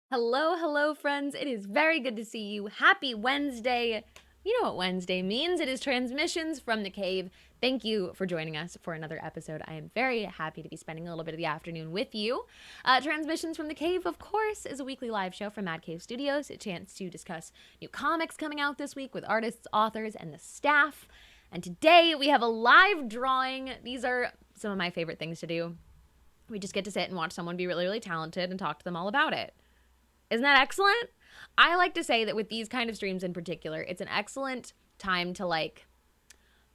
Hello, hello, friends. It is very good to see you. Happy Wednesday. You know what Wednesday means. It is Transmissions from the Cave. Thank you for joining us for another episode. I am very happy to be spending a little bit of the afternoon with you. Transmissions from the Cave, of course, is a weekly live show from Mad Cave Studios, a chance to discuss new comics coming out this week with artists, authors, and the staff. And today we have a live drawing. These are some of my favorite things to do. We just get to sit and watch someone be really, really talented and talk to them all about it. Isn't that excellent? I like to say that with these kind of streams in particular, it's an excellent time to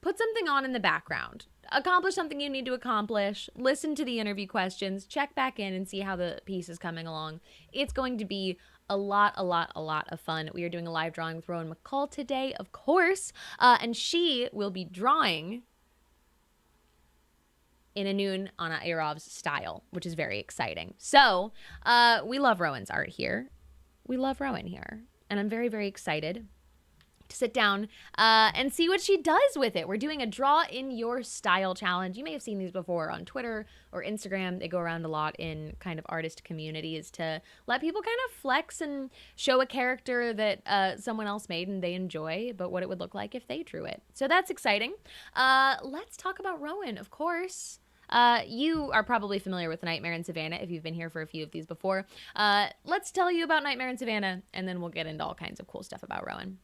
put something on in the background, accomplish something you need to accomplish, listen to the interview questions, check back in and see how the piece is coming along. It's going to be a lot of fun. We are doing a live drawing with Rowan MacColl today, of course, and she will be drawing in Ennun on Iurov's style, which is very exciting. So we love Rowan's art here. We love Rowan here. And I'm very, very excited to sit down and see what she does with it. We're doing a draw in your style challenge. You may have seen these before on Twitter or Instagram. They go around a lot in kind of artist communities to let people kind of flex and show a character that someone else made and they enjoy, but what it would look like if they drew it. So that's exciting. Let's talk about Rowan, of course. You are probably familiar with Nightmare in Savannah if you've been here for a few of these before. Let's tell you about Nightmare in Savannah, and then we'll get into all kinds of cool stuff about Rowan.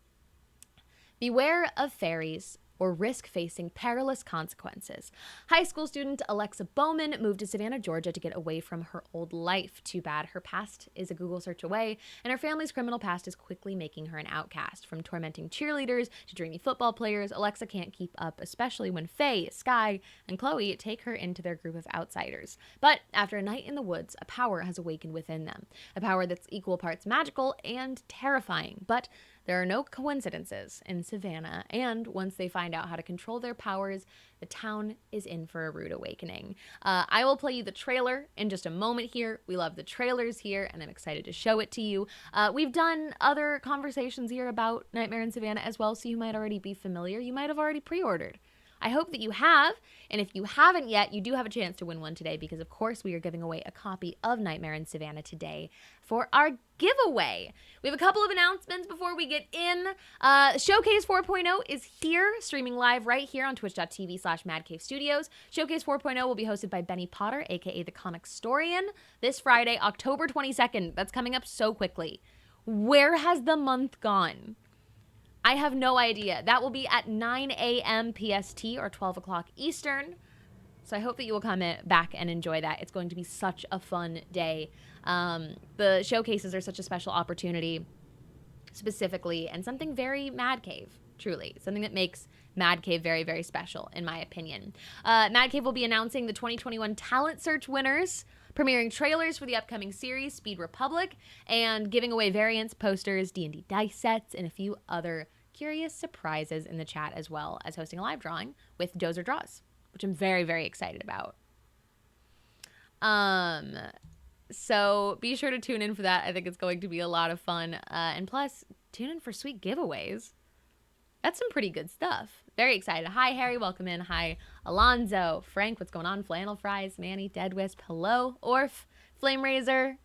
Beware of fairies or risk facing perilous consequences. High school student Alexa Bowman moved to Savannah, Georgia to get away from her old life. Too bad her past is a Google search away, and her family's criminal past is quickly making her an outcast. From tormenting cheerleaders to dreamy football players, Alexa can't keep up, especially when Faye, Sky, and Chloe take her into their group of outsiders. But after a night in the woods, a power has awakened within them. A power that's equal parts magical and terrifying. But there are no coincidences in Savannah, and once they find out how to control their powers, the town is in for a rude awakening. I will play you the trailer in just a moment here. We love the trailers here, and I'm excited to show it to you. We've done other conversations here about Nightmare in Savannah as well, so you might already be familiar. You might have already pre-ordered. I hope that you have, and if you haven't yet, you do have a chance to win one today because, of course, we are giving away a copy of Nightmare in Savannah today for our giveaway. We have a couple of announcements before we get in. Showcase 4.0 is here, streaming live right here on twitch.tv/madcavestudios. Showcase 4.0 will be hosted by Benny Potter, aka the Comic Storian, this Friday, October 22nd. That's coming up so quickly. Where has the month gone? I have no idea. That will be at 9 a.m. PST or 12 o'clock Eastern. So I hope that you will come back and enjoy that. It's going to be such a fun day. The showcases are such a special opportunity specifically, and something very Mad Cave, truly. Something that makes Mad Cave very, very special, in my opinion. Mad Cave will be announcing the 2021 Talent Search winners, premiering trailers for the upcoming series, Speed Republic, and giving away variants, posters, D&D dice sets, and a few other curious surprises in the chat, as well as hosting a live drawing with Dozer Draws, which I'm very, very excited about. So be sure to tune in for that. I think it's going to be a lot of fun. And plus, tune in for sweet giveaways. That's some pretty good stuff. Very excited. Hi, Harry. Welcome in. Hi, Alonzo. Frank, what's going on? Flannel Fries, Manny, Deadwisp. Hello, Orf, Flame Razor,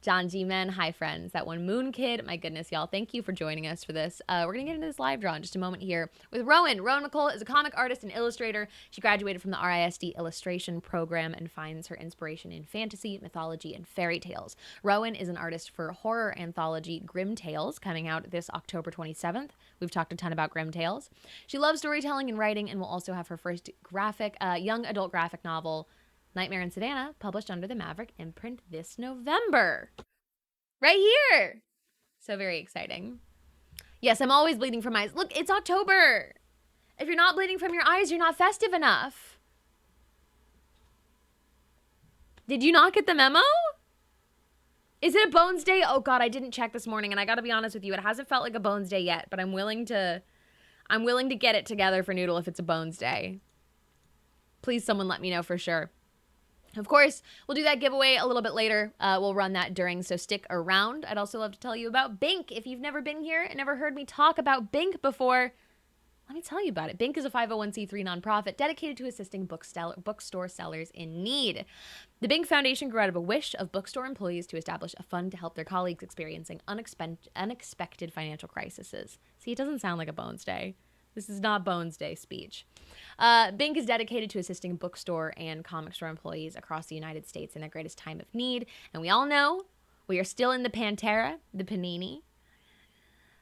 John G. Men. Hi, friends. That one, Moon Kid. My goodness, y'all. Thank you for joining us for this. We're going to get into this live draw in just a moment here with Rowan. Rowan MacColl is a comic artist and illustrator. She graduated from the RISD illustration program and finds her inspiration in fantasy, mythology, and fairy tales. Rowan is an artist for horror anthology Grim Tales, coming out this October 27th. We've talked a ton about Grim Tales. She loves storytelling and writing and will also have her first young adult graphic novel, Nightmare in Savannah, published under the Maverick imprint this November. Right here. So very exciting. Yes, I'm always bleeding from eyes. Look, it's October. If you're not bleeding from your eyes, you're not festive enough. Did you not get the memo? Is it a Bones Day? Oh God, I didn't check this morning, and I gotta be honest with you, it hasn't felt like a Bones Day yet, but I'm willing to get it together for Noodle if it's a Bones Day. Please, someone let me know for sure. Of course, we'll do that giveaway a little bit later. We'll run that during, so stick around. I'd also love to tell you about Bink. If you've never been here and never heard me talk about Bink before, Let me tell you about it. Bink is a 501c3 nonprofit dedicated to assisting bookstore sellers in need. The Bink Foundation grew out of a wish of bookstore employees to establish a fund to help their colleagues experiencing unexpected financial crises. See, it doesn't sound like a Bones Day. This is not Bones Day speech. Bink is dedicated to assisting bookstore and comic store employees across the United States in their greatest time of need. And we all know we are still in the Pantera, the Panini,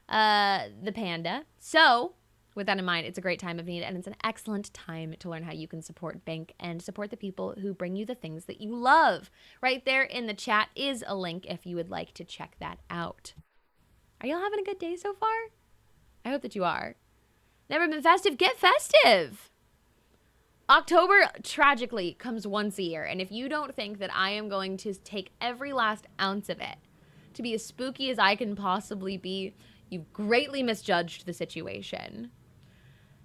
the Panda. So, with that in mind, it's a great time of need, and it's an excellent time to learn how you can support Bink and support the people who bring you the things that you love. Right there in the chat is a link if you would like to check that out. Are y'all having a good day so far? I hope that you are. Never been festive? Get festive! October, tragically, comes once a year, and if you don't think that I am going to take every last ounce of it to be as spooky as I can possibly be, you've greatly misjudged the situation.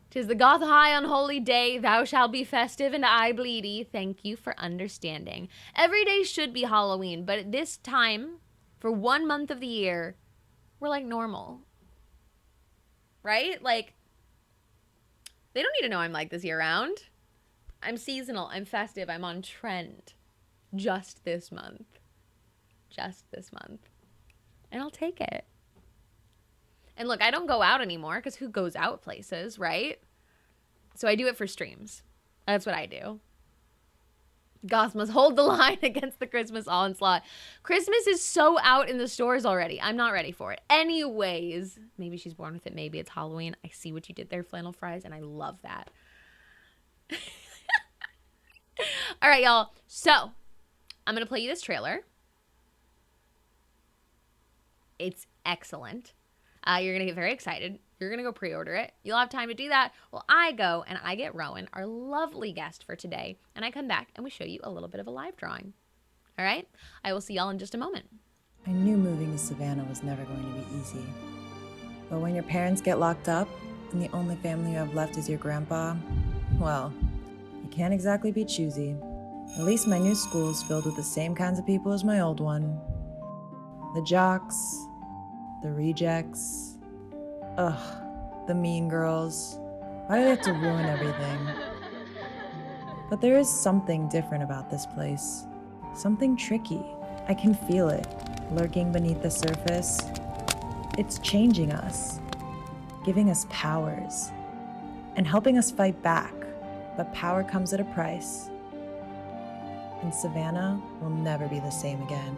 'Tis the goth high unholy day, thou shalt be festive and I bleedy. Thank you for understanding. Every day should be Halloween, but at this time, for 1 month of the year, we're like normal. Right? Like, they don't need to know I'm like this year round. I'm seasonal, I'm festive, I'm on trend. Just this month. Just this month. And I'll take it. And look, I don't go out anymore because who goes out places, right? So I do it for streams. That's what I do. Goths must hold the line against the Christmas onslaught. Christmas is so out in the stores already. I'm not ready for it. Anyways, maybe she's born with it. Maybe it's Halloween. I see what you did there, flannel fries, and I love that. All right, y'all. So I'm going to play you this trailer. It's excellent. You're going to get very excited. You're going to go pre-order it. You'll have time to do that. Well, I go and I get Rowan, our lovely guest for today, and I come back and we show you a little bit of a live drawing. All right? I will see y'all in just a moment. I knew moving to Savannah was never going to be easy. But when your parents get locked up and the only family you have left is your grandpa, well, you can't exactly be choosy. At least my new school is filled with the same kinds of people as my old one. The jocks, the rejects, the mean girls. Why do they have to ruin everything? But there is something different about this place. Something tricky. I can feel it, lurking beneath the surface. It's changing us, giving us powers, and helping us fight back. But power comes at a price. And Savannah will never be the same again.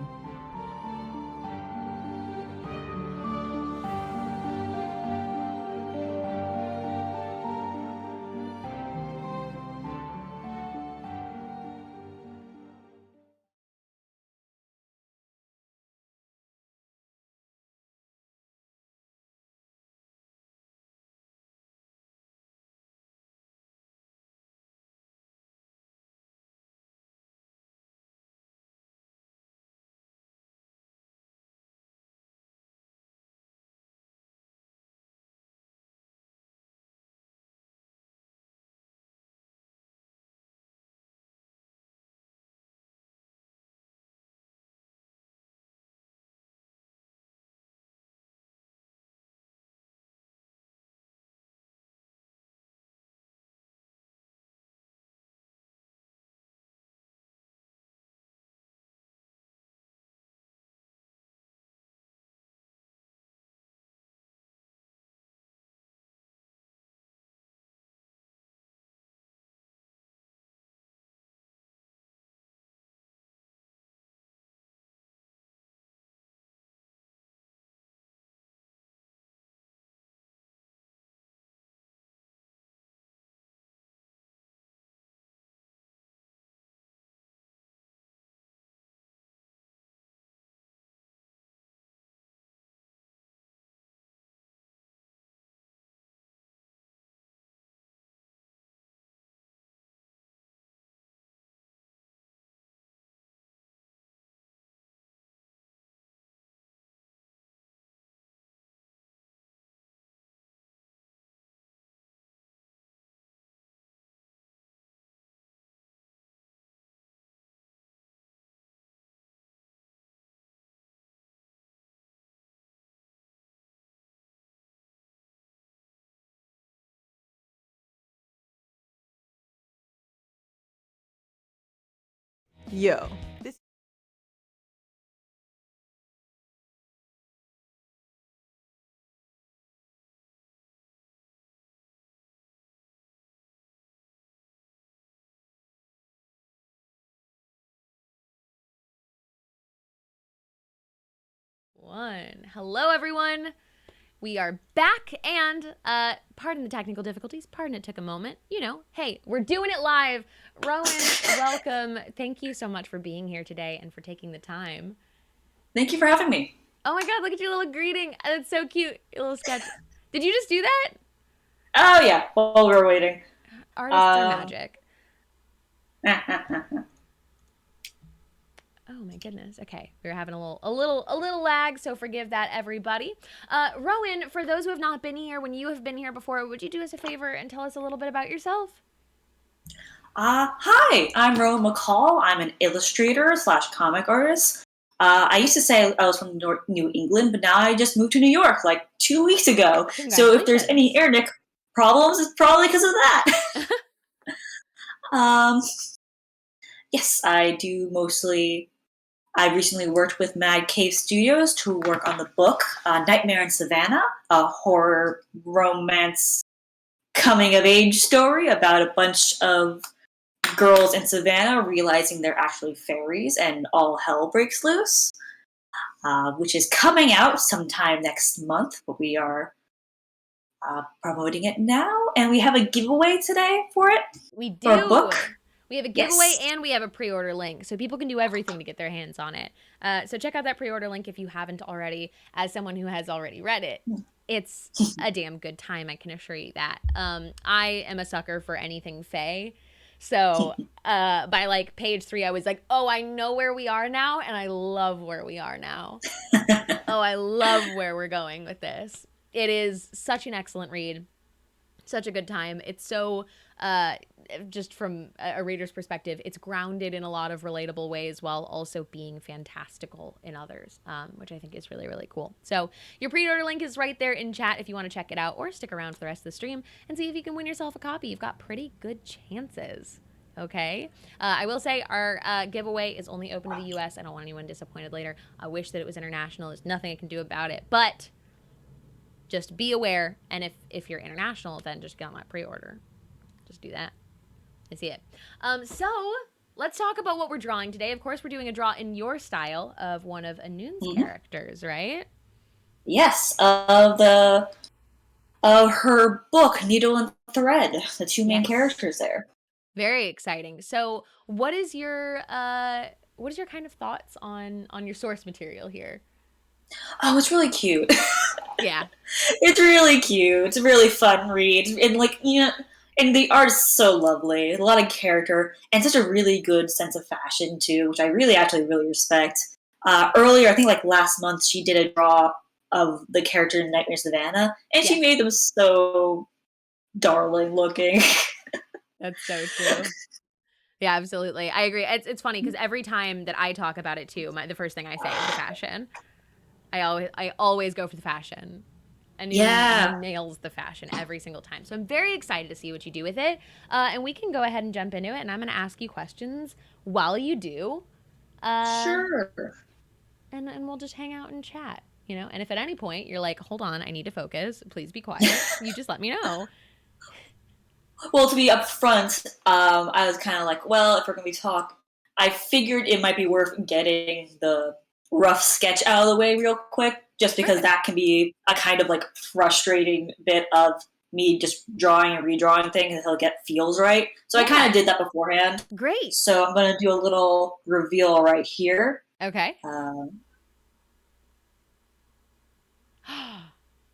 Yo. Hello, everyone. We are back, and pardon the technical difficulties. Pardon it took a moment. You know, hey, we're doing it live. Rowan, welcome. Thank you so much for being here today and for taking the time. Thank you for having me. Oh my God, look at your little greeting. That's so cute. Your little sketch. Did you just do that? Oh, yeah, while we were waiting. Artists are magic. Oh my goodness. Okay, we were having a little lag, so forgive that, everybody. Rowan, for those who have not been here, when you have been here before, would you do us a favor and tell us a little bit about yourself? Hi, I'm Rowan MacColl. I'm an illustrator / comic artist. I used to say I was from New England, but now I just moved to New York like 2 weeks ago. So if there's any internet problems, it's probably because of that. Yes, I do mostly. I recently worked with Mad Cave Studios to work on the book Nightmare in Savannah, a horror romance coming of age story about a bunch of girls in Savannah realizing they're actually fairies and all hell breaks loose, which is coming out sometime next month, but we are promoting it now, and we have a giveaway today for it. We do. For a book. We have a giveaway and we have a pre-order link, so people can do everything to get their hands on it. So check out that pre-order link if you haven't already. As someone who has already read it, it's a damn good time, I can assure you that. I am a sucker for anything fae. So by like page 3, I was like, oh, I know where we are now, and I love where we are now. Oh, I love where we're going with this. It is such an excellent read. Such a good time. It's so, just from a reader's perspective, it's grounded in a lot of relatable ways while also being fantastical in others, which I think is really, really cool. So your pre-order link is right there in chat if you want to check it out, or stick around for the rest of the stream and see if you can win yourself a copy. You've got pretty good chances. Okay. I will say our giveaway is only open to the US. I don't want anyone disappointed later. I wish that it was international. There's nothing I can do about it, but just be aware, and if you're international, then just get on that pre-order. Just do that. I see it. So let's talk about what we're drawing today. Of course, we're doing a draw in your style of one of Ennun's characters, right? Yes, of her book, Needle and Thread, the two main characters there. Very exciting. So what is your kind of thoughts on your source material here? Oh, it's really cute. Yeah. It's really cute. It's a really fun read. And like, you know, and the art is so lovely. A lot of character and such a really good sense of fashion too, which I really respect. Earlier, I think like last month, she did a draw of the character in Nightmare Savannah, and she made them so darling looking. That's so true. Yeah, absolutely. I agree. It's funny because every time that I talk about it too, the first thing I say is the fashion. I always go for the fashion. And he nails the fashion every single time. So I'm very excited to see what you do with it. And we can go ahead and jump into it. And I'm going to ask you questions while you do. Sure. And we'll just hang out and chat, you know? And if at any point you're like, hold on, I need to focus, please be quiet. You just let me know. Well, to be upfront, I was kind of like, well, if we're going to be talking, I figured it might be worth getting the rough sketch out of the way real quick, just because that can be a kind of like frustrating bit of me just drawing and redrawing things until it feels right. So I kind of did that beforehand. Great. So I'm going to do a little reveal right here. Okay. Oh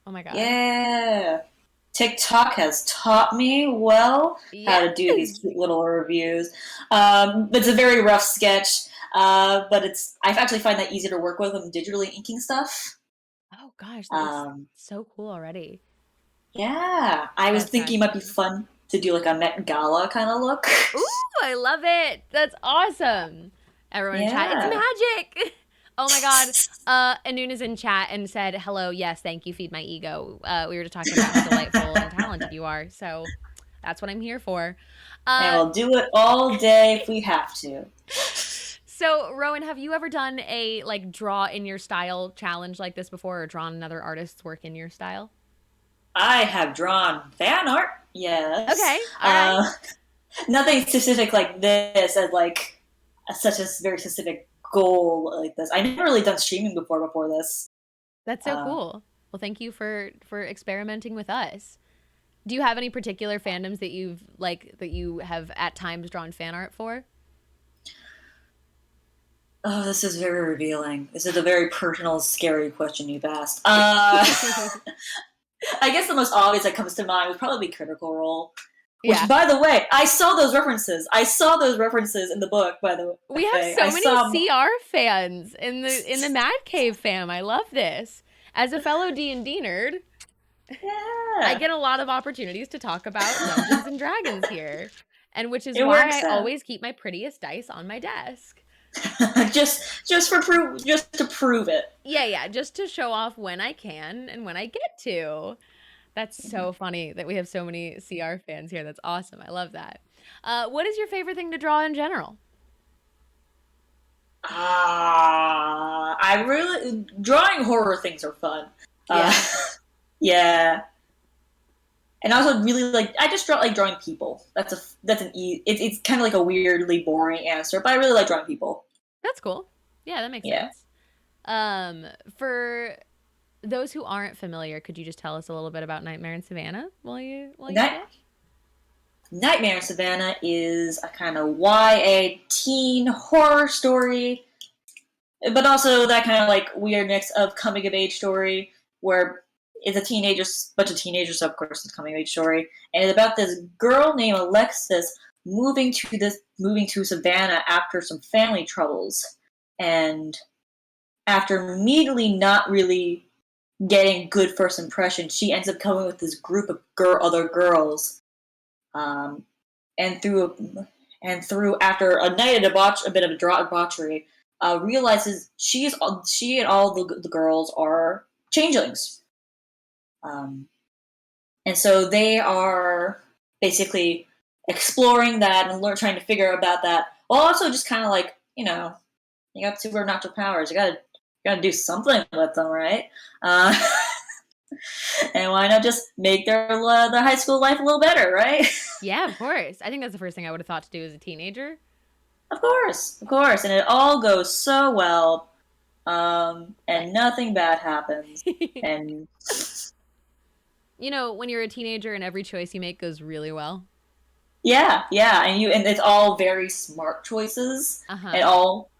my God. Yeah. TikTok has taught me how to do these cute little reviews. It's a very rough sketch. But I actually find that easier to work with when digitally inking stuff. Oh gosh, that's so cool already. Yeah, I was thinking it might be fun to do like a Met Gala kind of look. Ooh, I love it. That's awesome. Everyone in chat, it's magic. Oh my God. Ennun is in chat and said, hello, yes, thank you, feed my ego. We were just talking about how delightful and talented you are. So that's what I'm here for. And we'll do it all day if we have to. So, Rowan, have you ever done a like draw in your style challenge like this before, or drawn another artist's work in your style? I have drawn fan art, yes. Okay, all right. Nothing specific like this as like such a very specific goal like this. I never really done streaming before this. That's so Uh, cool. Well, thank you for experimenting with us. Do you have any particular fandoms that you have at times drawn fan art for? oh, this is very revealing. This is a very personal, scary question you've asked. I guess the most obvious that comes to mind would probably be Critical Role. Which, Yeah. by the way, I saw those references. I saw those references in the book. By the We have way, so I many saw. CR fans in the Mad Cave fam. I love this. As a fellow D&D nerd, I Yeah, get a lot of opportunities to talk about Dungeons and Dragons here. And which is it why works I out. always keep my prettiest dice on my desk. just to prove it. Yeah, just to show off when I can and when I get to. That's so funny that we have so many CR fans here. That's awesome. I love that. What is your favorite thing to draw in general? I really drawing horror things are fun. Yeah. Yeah, and I also really like. I just like drawing people. It's kind of like a weirdly boring answer, but I really like drawing people. That's cool. Yeah, that makes Yeah. sense. For those who aren't familiar, could you just tell us a little bit about Nightmare in Savannah while you Night- go? Nightmare in Savannah is a kind of YA teen horror story, but also that kind of like weird mix of coming of age story where it's bunch of teenagers, so of course it's a coming of age story, and it's about this girl named Alexis moving to Savannah after some family troubles, and after immediately not really getting good first impression, she ends up coming with this group of other girls, um, and through after a night of a bit of a debauchery, realizes she and all the girls are changelings, and so they are basically exploring that and trying to figure about that, while also just kind of like you got supernatural powers, you gotta do something with them, right? Uh, and why not just make their high school life a little better, right? Yeah, of course. I think that's the first thing I would have thought to do as a teenager. Of course, and it all goes so well, and nothing bad happens, and You know, when you're a teenager and every choice you make goes really well. yeah, and it's all very smart choices, and Uh-huh. all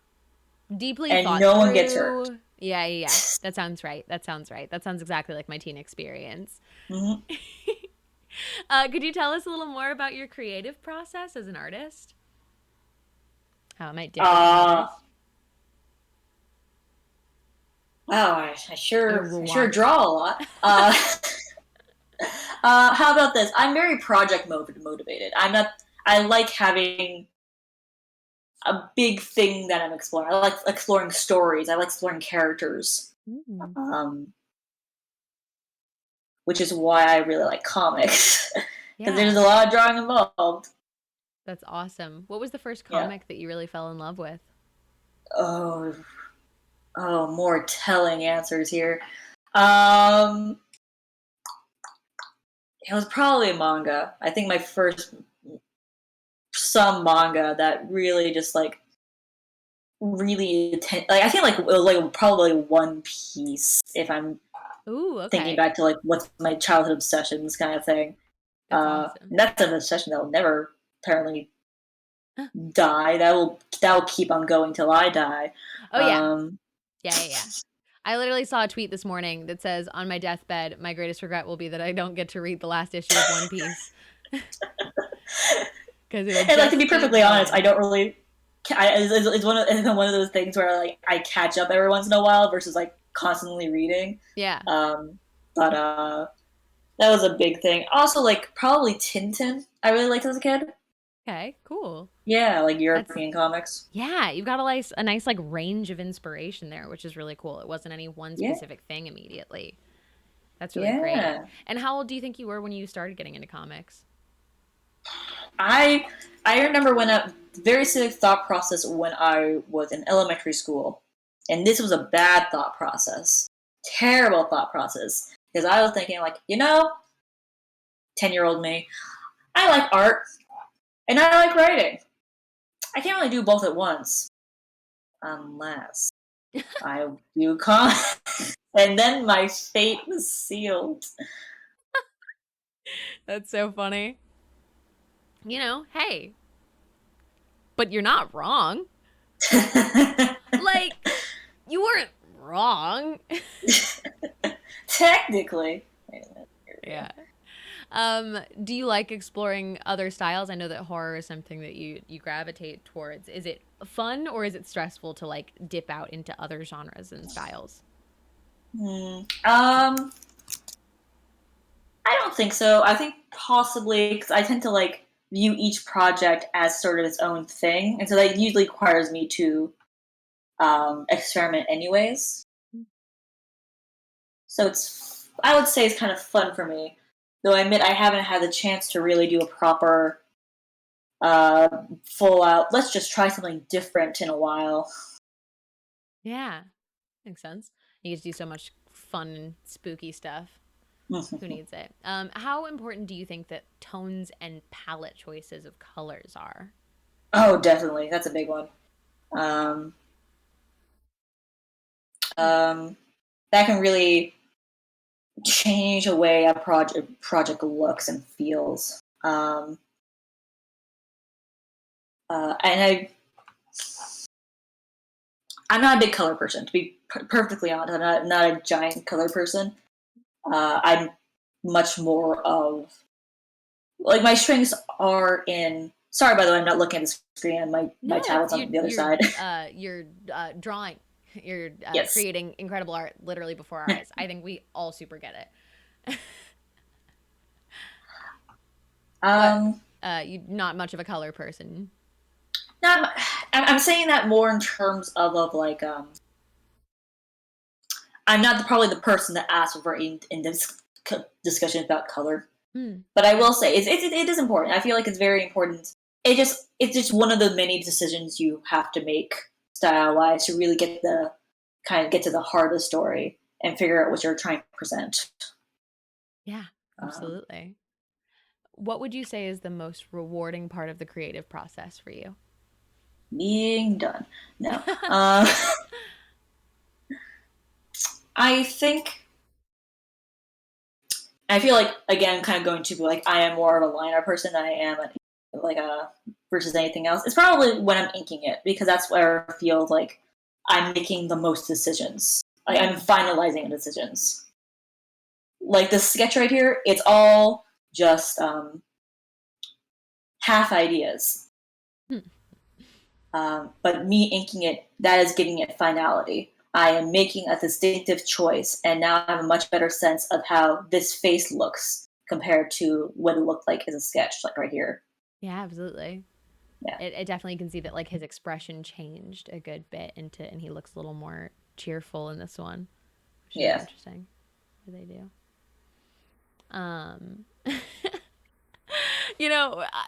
Deeply and thought no one gets hurt. through. Yeah. That sounds right. That sounds right. That sounds exactly like my teen experience. Hmm. Could you tell us a little more about your creative process as an artist? How it might differ from Uh, others? wow, I sure Ruach. draw a lot. How about this? I'm very project motivated. I like having a big thing that I'm exploring. I like exploring stories. I like exploring characters. Mm. Um, which is why I really like comics because there's Yeah, a lot of drawing involved. that's awesome. What was the first Yeah. comic that you really fell in love with? Oh, more telling answers here. Um, it was probably a manga. I think my first some manga that really just like like I feel like probably One Piece if I'm Ooh, thinking okay. back to like what's my childhood obsessions kind of thing. That's awesome. And that's an obsession that will never apparently Huh. die. That will keep on going till I die. Oh yeah. Um, Yeah. I literally saw a tweet this morning that says, "On my deathbed, my greatest regret will be that I don't get to read the last issue of One Piece because it'll and like to just be keep perfectly honest, I going." don't really. It's one of those things where like I catch up every once in a while versus like constantly reading. Yeah. But that was a big thing. Also, like probably Tintin. I really liked as a kid. Okay. Cool. Yeah, like That's European comics. yeah. You've got a nice like range of inspiration there, which is really cool. It wasn't any one Yeah, specific thing immediately. That's really great. yeah. And how old do you think you were when you started getting into comics? I I remember when very specific thought process when I was in elementary school. And this was a bad thought process. Terrible thought process. Because I was thinking, like, 10-year-old me, I like art and I like writing. I can't really do both at once. Unless I do comics. And then my fate was sealed. That's so funny. Hey, but you're not wrong. Like, you weren't wrong. Technically. Yeah. Do you like exploring other styles? I know that horror is something that you gravitate towards. Is it fun or is it stressful to like dip out into other genres and styles? I don't think so. I think possibly because I tend to like view each project as sort of its own thing, and so that usually requires me to experiment anyways. So I would say it's kind of fun for me, though I admit I haven't had the chance to really do a proper, full out. Let's just try something different in a while. Yeah, makes sense. You get to do so much fun and spooky stuff. Who needs it? How important do you think that tones and palette choices of colors are? Oh, definitely, that's a big one. Um, that can really change the way a project looks and feels. And I'm not a big color person, to be perfectly honest. I'm not a giant color person. I'm much more of like my strengths are in. Sorry, by the way, I'm not looking at the screen. My tablet's on the other side. You're drawing. You're Yes. creating incredible art literally before our eyes. I think we all super get it. You're not much of a color person. Not. I'm saying that more in terms of like I'm not probably the person that asks for in this discussion about color. But I will say it is important. I feel like it's very important. It's just one of the many decisions you have to make style wise to really get to the heart of the story and figure out what you're trying to present. Yeah, absolutely. What would you say is the most rewarding part of the creative process for you? Being done. No. I feel like again, kind of going to be like I am more of a line art person than I am like a versus anything else. It's probably when I'm inking it because that's where I feel like I'm making the most decisions. Like I'm finalizing decisions. Like this sketch right here, it's all just half ideas. But me inking it, that is giving it finality. I am making a distinctive choice, and now I have a much better sense of how this face looks compared to what it looked like as a sketch, like right here. Yeah, absolutely. Yeah, it definitely can see that like his expression changed a good bit and he looks a little more cheerful in this one, which is interesting. What they do.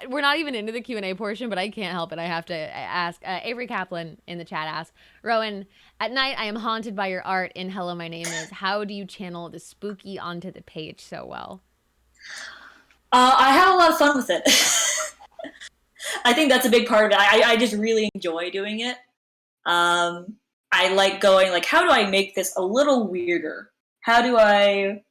We're not even into the Q&A portion, but I can't help it. I have to ask. Avery Kaplan in the chat asks, Rowan, at night I am haunted by your art in Hello, My Name Is. How do you channel the spooky onto the page so well? I have a lot of fun with it. I think that's a big part of it. I just really enjoy doing it. I like going like, how do I make this a little weirder? How do I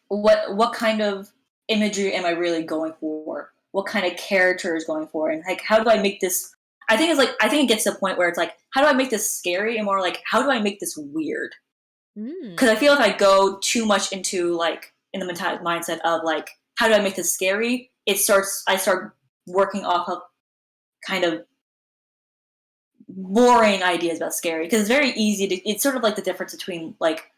what kind of imagery am I really going for? What kind of character is going for? And like, how do I make this? I think it gets to the point where it's like, how do I make this scary? And more like, how do I make this weird? Because I feel if I go too much into like in the mindset of like, how do I make this scary? I start working off of kind of boring ideas about scary because it's very easy to. It's sort of like the difference between like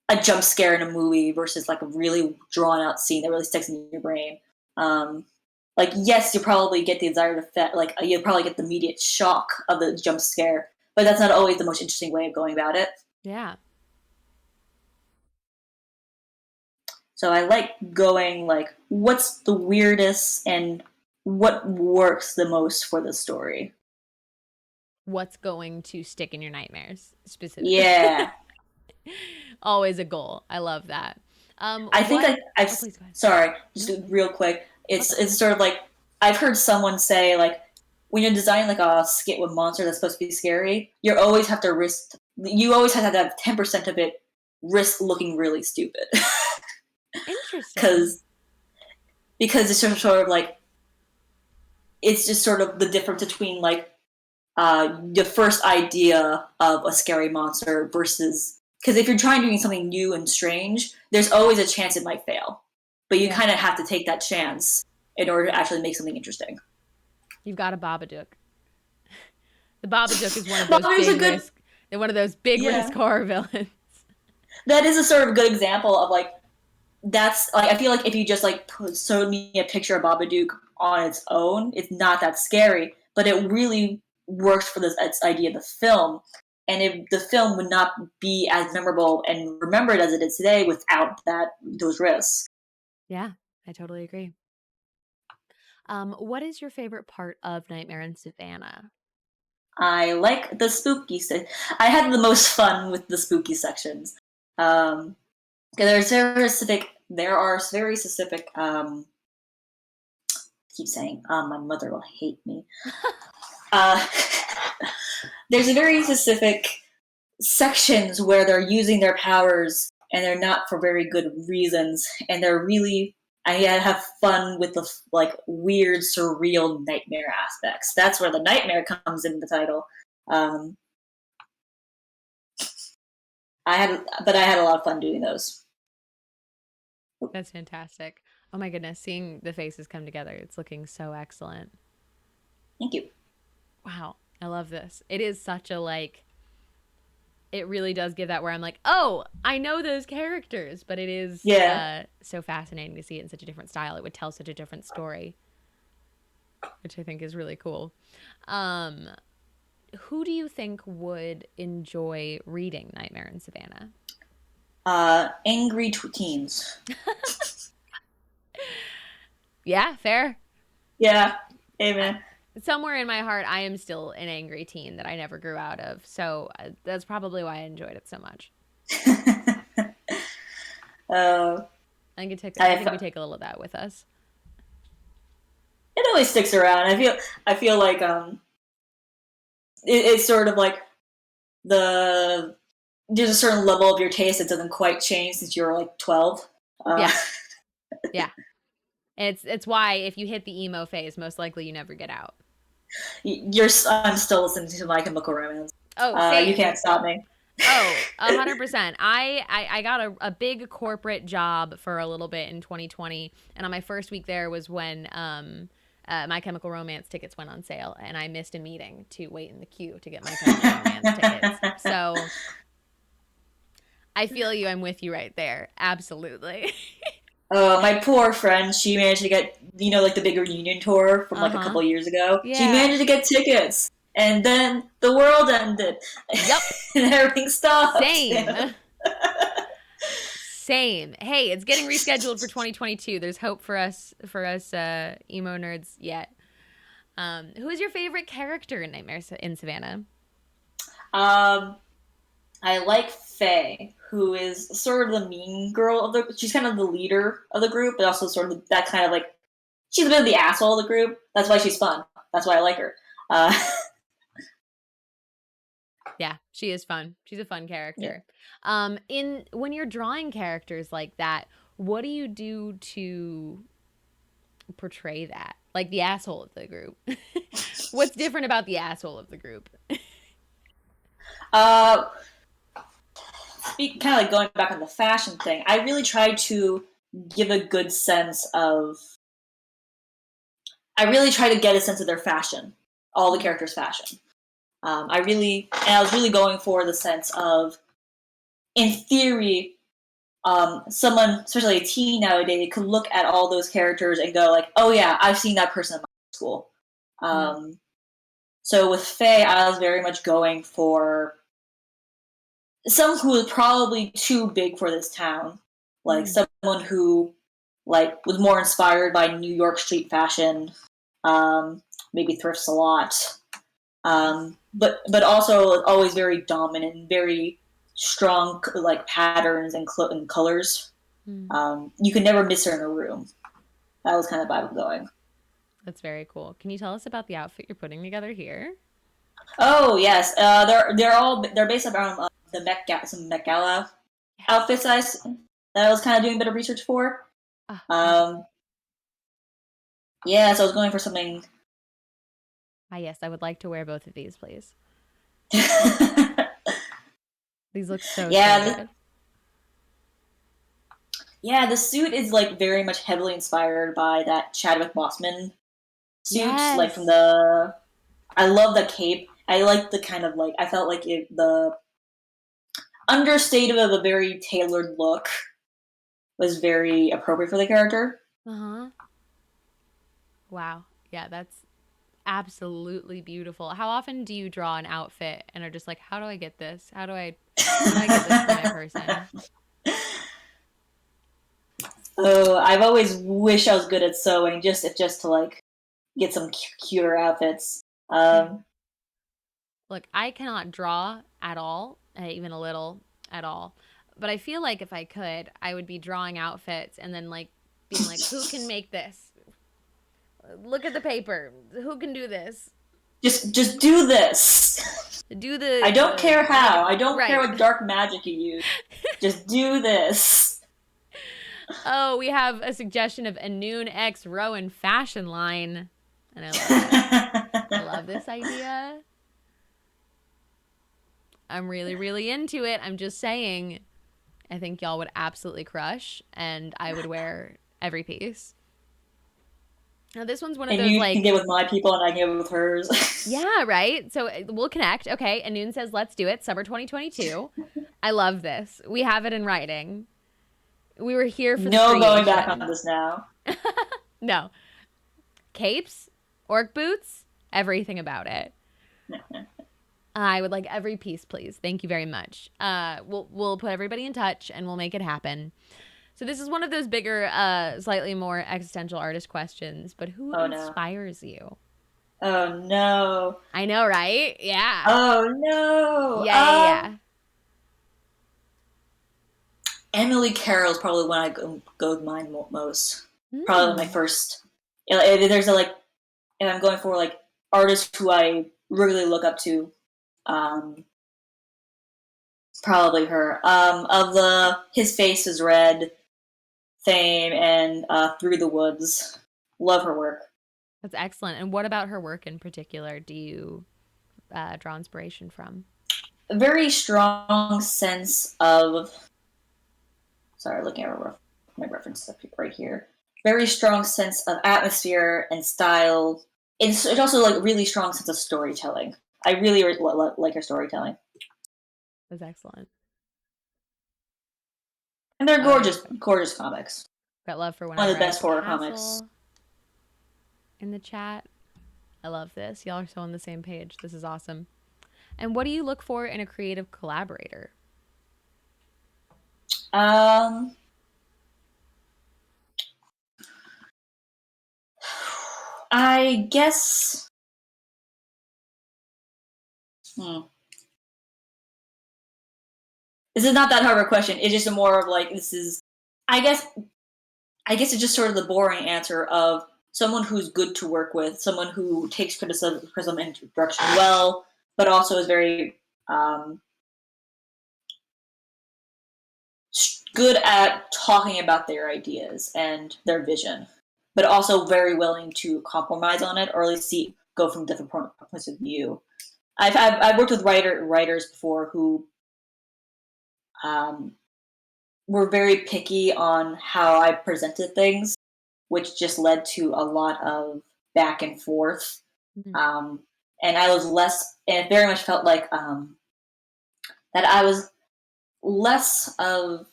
a jump scare in a movie versus like a really drawn out scene that really sticks in your brain. Like yes, you probably get the desired effect, like you probably get the immediate shock of the jump scare, but that's not always the most interesting way of going about it. Yeah. So I like going like, what's the weirdest and what works the most for the story. What's going to stick in your nightmares specifically? Yeah. Always a goal. I love that. I think please go ahead. sorry, just real quick. It's sort of like I've heard someone say like when you're designing like a skit with monster that's supposed to be scary, you always have to have 10% of it risk looking really stupid. Interesting. Because it's sort of like it's just sort of the difference between like the first idea of a scary monster versus because if you're trying to do something new and strange, there's always a chance it might fail, but you kind of have to take that chance in order to actually make something interesting. You've got a Babadook. The Babadook is one of those big risk horror villains. That is a sort of good example of like that's like I feel like if you just like showed me a picture of Babadook on its own, it's not that scary, but it really works for this idea of the film, and the film would not be as memorable and remembered as it is today without those risks. Yeah, I totally agree. What is your favorite part of Nightmare in Savannah? I like the spooky I had the most fun with the spooky sections. There are very specific. I keep saying, my mother will hate me. There's a very specific sections where they're using their powers and they're not for very good reasons, and they're really. I have fun with the like weird, surreal nightmare aspects. That's where the nightmare comes in the title. I had a lot of fun doing those. That's fantastic. Oh my goodness, seeing the faces come together, it's looking so excellent. Thank you. Wow, I love this. It is such a like. It really does give that where I'm like, oh, I know those characters, but it is so fascinating to see it in such a different style. It would tell such a different story, which I think is really cool. Who do you think would enjoy reading Nightmare in Savannah? Angry teens. Yeah, fair. Yeah, amen. Somewhere in my heart, I am still an angry teen that I never grew out of. So that's probably why I enjoyed it so much. I think we take a little of that with us. It always sticks around. I feel like it's sort of like there's a certain level of your taste that doesn't quite change since you're like 12. Yeah. It's why if you hit the emo phase, most likely you never get out. I'm still listening to My Chemical Romance. Oh, you can't stop me. Oh, 100%. I got a big corporate job for a little bit in 2020, and on my first week there was when My Chemical Romance tickets went on sale, and I missed a meeting to wait in the queue to get My Chemical Romance tickets. So I feel you. I'm with you right there. Absolutely. My poor friend, she managed to get, like the big reunion tour from like a couple years ago. Yeah. She managed to get tickets, and then the world ended. Yep. And everything stopped. Same. Same. Hey, it's getting rescheduled for 2022. There's hope for us emo nerds yet. Who is your favorite character in Nightmare in Savannah? I like Faye, who is sort of the mean girl she's kind of the leader of the group, but also sort of that kind of like, she's a bit of the asshole of the group. That's why she's fun. That's why I like her. Yeah, she is fun. She's a fun character. Yeah. When you're drawing characters like that, what do you do to portray that? Like the asshole of the group. What's different about the asshole of the group? Kind of like going back on the fashion thing, I really try to give a good sense of. I really try to get a sense of their fashion, all the characters' fashion. I was really going for the sense of, in theory, someone, especially a teen nowadays, could look at all those characters and go like, "Oh yeah, I've seen that person in my school." So with Faye, I was very much going for someone who was probably too big for this town, like someone who like was more inspired by New York street fashion, maybe thrifts a lot. But also always very dominant, very strong like patterns and colors. You could never miss her in a room. That was kind of vibe going. That's very cool. Can you tell us about the outfit you're putting together here? Oh yes, they're based around the Met Gala outfits that I was kind of doing a bit of research for. Um, yeah, so I was going for something. Yes, I would like to wear both of these, please. These look so good. Yeah, the suit is like very much heavily inspired by that Chadwick Boseman suit, like from the. I love the cape. I like the kind of like I felt like the understated of a very tailored look was very appropriate for the character. Wow. Yeah, that's absolutely beautiful. How often do you draw an outfit and are just like, how do I get this? How do I get this for my person? Oh, I've always wished I was good at sewing, just to like get some cuter outfits. Look, I cannot draw at all, even a little at all. But I feel like if I could, I would be drawing outfits and then like being like, who can make this? Look at the paper. Who can do this? Just do this. I don't care how. I don't care what dark magic you use. Just do this. Oh, we have a suggestion of Ennun X Rowan fashion line. And I love it. I love this idea. I'm really, really into it. I'm just saying, I think y'all would absolutely crush, and I would wear every piece. Now, this one's one of those, you like... can get with my people, and I can get with hers. Yeah, right? So we'll connect. Okay, Ennun says, let's do it. Summer 2022. I love this. We have it in writing. We were here for the creation. No going back on this now. No. Capes, orc boots, everything about it. I would like every piece, please. Thank you very much. We'll put everybody in touch and we'll make it happen. So this is one of those bigger, slightly more existential artist questions. But who inspires you? Oh no! I know, right? Yeah. Oh no! Yeah. Emily Carroll is probably one I go with mine most. Probably my first. There's if I'm going for like artists who I really look up to, probably her. Of the His Face is Red fame and Through the Woods, love her work. That's excellent. And what about her work in particular do you draw inspiration from? A very strong sense of. Sorry, looking at my references up right here. Very strong sense of atmosphere and style. It's also like really strong sense of storytelling. I really like her storytelling. That's excellent. And they're gorgeous comics. Got love for one of the best horror comics in the chat. I love this. Y'all are so on the same page. This is awesome. And what do you look for in a creative collaborator? I guess. This is not that hard of a question. It's just more of like this is. I guess it's just sort of the boring answer of someone who's good to work with, someone who takes criticism and direction well, but also is very good at talking about their ideas and their vision, but also very willing to compromise on it, or at least go from different points of view. I've worked with writers before who were very picky on how I presented things, which just led to a lot of back and forth. Mm-hmm. And I was and it very much felt like that I was less of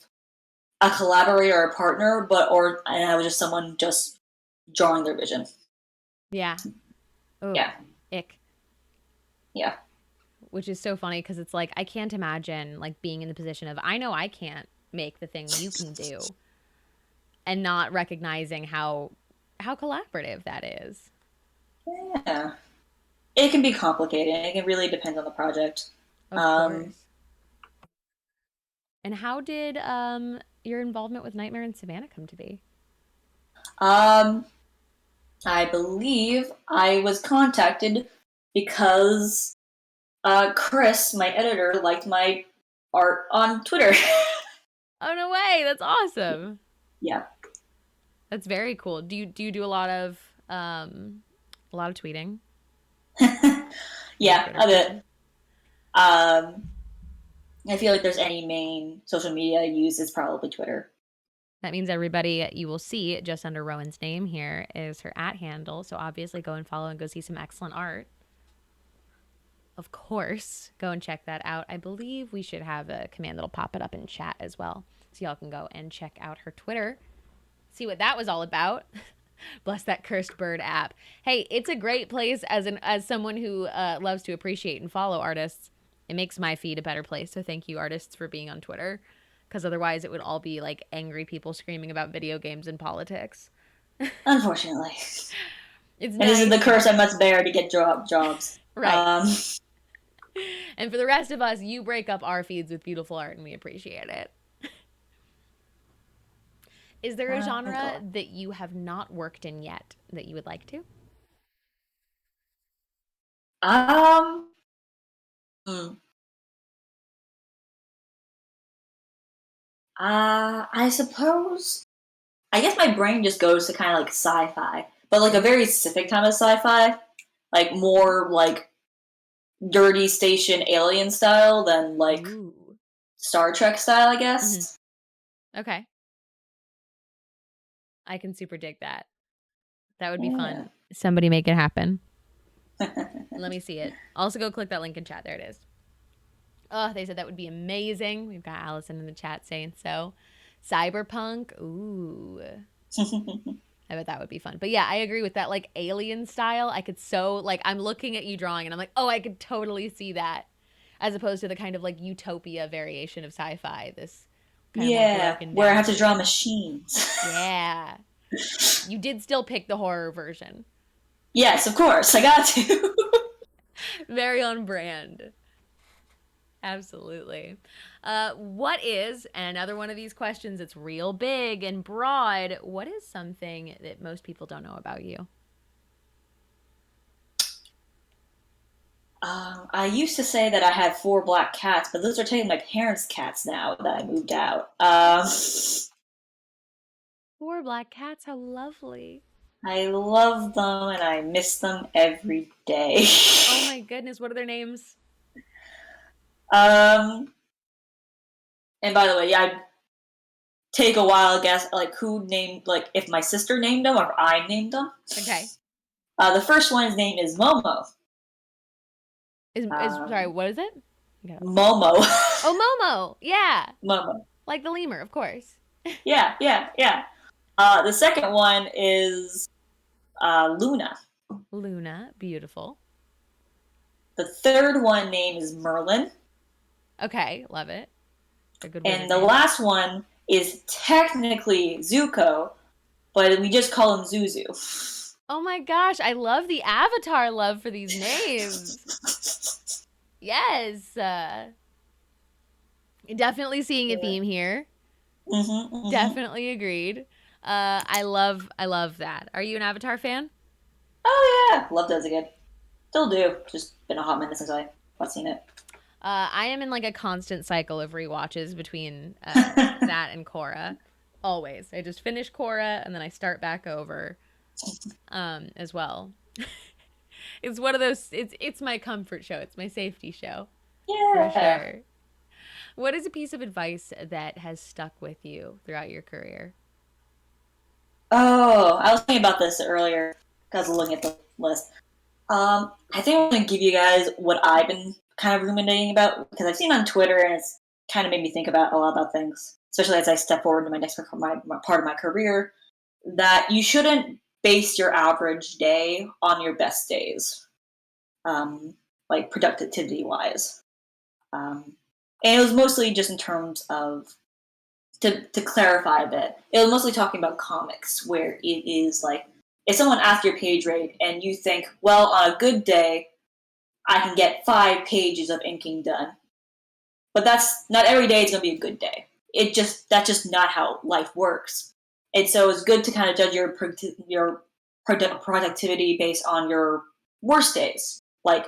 a collaborator or a partner, and I was just someone just drawing their vision. Yeah. Ooh, yeah. Ick. Yeah. Which is so funny because it's like I can't imagine like being in the position of I know I can't make the thing you can do, and not recognizing how collaborative that is. Yeah. It can be complicated. It can really depend on the project. Of Um, course. And how did your involvement with Nightmare in Savannah come to be? um, I believe I was contacted because Chris, my editor, liked my art on Twitter. Oh no way! That's awesome. Yeah. That's very cool. Do you do a lot of tweeting? Are you a Yeah, Twitter a bit. person? Um, I feel like there's any main social media I use is probably Twitter. That means everybody you will see just under Rowan's name here is her @ handle. So obviously go and follow and go see some excellent art. Of course, go and check that out. I believe we should have a command that'll pop it up in chat as well. So y'all can go and check out her Twitter. See what that was all about. Bless that cursed bird app. Hey, it's a great place as someone who loves to appreciate and follow artists. It makes my feed a better place. So thank you, artists, for being on Twitter. Because otherwise, it would all be like angry people screaming about video games and politics. Unfortunately. It's And this is nice. the curse I must bear to get jobs. Right. And for the rest of us, you break up our feeds with beautiful art, and we appreciate it. Is there a genre that you have not worked in yet that you would like to? Um, hmm. I suppose. I guess my brain just goes to kind of like sci-fi, but like a very specific kind of sci-fi, like more like dirty station alien style than like Ooh. Star Trek style, I Mm-hmm. guess. Okay. I can super dig that. That would be Yeah. fun. Somebody make it happen. Let me see it. Also, go click that link in chat. There it is. Oh, they said that would be amazing. We've got Allison in the chat saying so. Cyberpunk. Ooh. I bet that would be fun. But yeah, I agree with that. Like alien style, I could so, like, I'm looking at you drawing and I'm like, oh, I could totally see that. As opposed to the kind of like utopia variation of sci fi, this kind of more Yeah, broken where I down have to draw version. machines. Yeah. You did still pick the horror version. Yes, of course, I got to. Very on brand. Absolutely. What is, and another one of these questions, it's real big and broad. What is something that most people don't know about you? I used to say that I had 4 black cats, but those are taking my parents' cats now that I moved out. 4 black cats, how lovely. I love them and I miss them every day. Oh my goodness, what are their names? um, and by the way, yeah, I'd take a wild guess, like who named, like if my sister named them or if I named them. Okay. The first one's name is Momo. Is sorry, Um, what is it? Momo. Oh, Momo. Yeah. Momo. Like the lemur, of course. Yeah, yeah, yeah. The second one is Luna. Luna, beautiful. The third one name is Merlin. Okay, love it. A good wizard And the name. last one is technically Zuko, but we just call him Zuzu. Oh my gosh, I love the Avatar love for these names. Yes. Definitely seeing a theme here. Mm-hmm, mm-hmm. Definitely agreed. I love that. Are you an Avatar fan? Oh yeah, loved it as a kid. Still do. Just been a hot minute since I've seen it. I am in like a constant cycle of rewatches between that and Korra. Always. I just finish Korra and then I start back over as well. It's one of those it's my comfort show. It's my safety show for Yeah. sure. What is a piece of advice that has stuck with you throughout your career? Oh, I was thinking about this earlier. I was looking at the list. I think I'm gonna give you guys what I've been kind of ruminating about because I've seen on Twitter and it's kind of made me think about a lot about things, especially as I step forward into my next my part of my career. That you shouldn't base your average day on your best days, like productivity wise. Um, and it was mostly just in terms of to clarify a bit. It was mostly talking about comics where it is like if someone asks your page rate and you think, well, on a good day, I can get 5 pages of inking done. But that's not every day. It's going to be a good day. That's just not how life works. And so it's good to kind of judge your productivity based on your worst days. Like